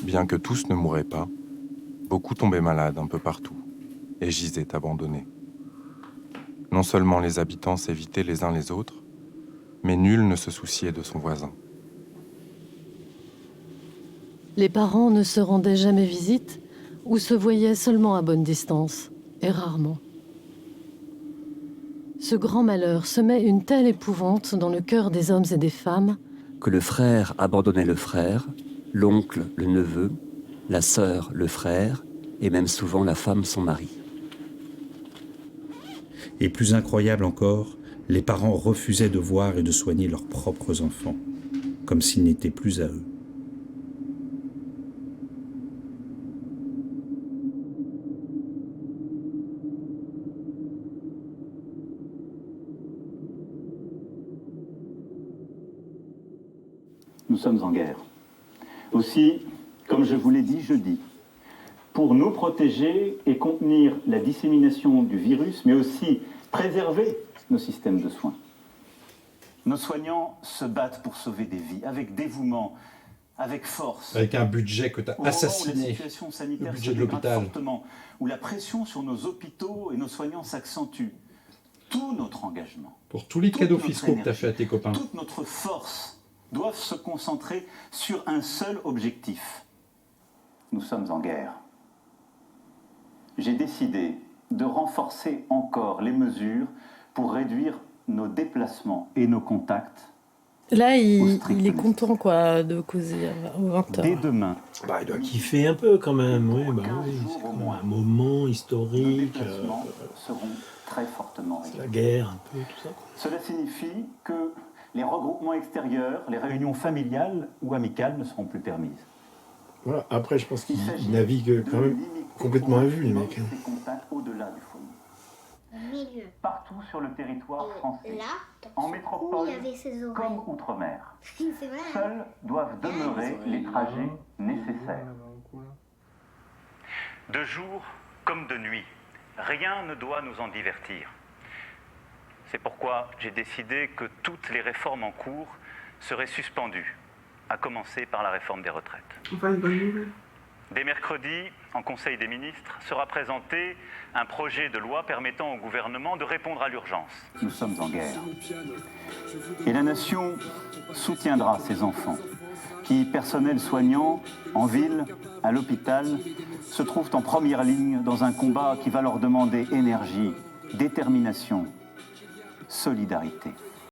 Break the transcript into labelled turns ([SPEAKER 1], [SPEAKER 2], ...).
[SPEAKER 1] Bien que tous ne mouraient pas, beaucoup tombaient malades un peu partout et gisaient abandonnés. Non seulement les habitants s'évitaient les uns les autres, mais nul ne se souciait de son voisin.
[SPEAKER 2] Les parents ne se rendaient jamais visite ou se voyaient seulement à bonne distance, et rarement. Ce grand malheur semait une telle épouvante dans le cœur des hommes et des femmes
[SPEAKER 3] que le frère abandonnait le frère, l'oncle le neveu, la sœur le frère, et même souvent la femme son mari.
[SPEAKER 4] Et plus incroyable encore, les parents refusaient de voir et de soigner leurs propres enfants, comme s'ils n'étaient plus à eux.
[SPEAKER 5] Nous sommes en guerre. Aussi, comme je vous l'ai dit jeudi, pour nous protéger et contenir la dissémination du virus, mais aussi préserver nos systèmes de soins. Nos soignants se battent pour sauver des vies, avec dévouement, avec force.
[SPEAKER 6] Avec un budget que tu as assassiné,
[SPEAKER 5] le
[SPEAKER 6] budget de l'hôpital.
[SPEAKER 5] Fortement, où la pression sur nos hôpitaux et nos soignants s'accentue. Tout notre engagement.
[SPEAKER 6] Pour tous les cadeaux fiscaux que tu as fait à tes copains.
[SPEAKER 5] Toute notre force doivent se concentrer sur un seul objectif. Nous sommes en guerre. J'ai décidé de renforcer encore les mesures pour réduire nos déplacements et nos contacts.
[SPEAKER 7] Là, il est content quoi, de causer aux 20h.
[SPEAKER 5] Dès demain.
[SPEAKER 8] Bah, il doit kiffer un peu quand même, oui, bah oui, c'est quand même un moment historique.
[SPEAKER 5] Nos déplacements seront très fortement réduits.
[SPEAKER 8] La guerre, un peu, tout ça.
[SPEAKER 5] Cela signifie que les regroupements extérieurs, les réunions familiales ou amicales ne seront plus permises.
[SPEAKER 8] Voilà. Après, je pense qu'il navigue quand même complètement à vue, les mecs.
[SPEAKER 5] Au-delà du foyer. Partout sur le territoire français,
[SPEAKER 9] là,
[SPEAKER 5] en métropole comme outre-mer, seuls doivent demeurer les trajets nécessaires. De jour comme de nuit, rien ne doit nous en divertir. C'est pourquoi j'ai décidé que toutes les réformes en cours seraient suspendues, à commencer par la réforme des retraites.
[SPEAKER 10] Enfin, une bonne nouvelle.
[SPEAKER 5] Dès mercredi, en Conseil des ministres, sera présenté un projet de loi permettant au gouvernement de répondre à l'urgence. Nous sommes en guerre. Et la nation soutiendra ces enfants qui, personnel soignant, en ville, à l'hôpital, se trouvent en première ligne dans un combat qui va leur demander énergie, détermination, solidarité.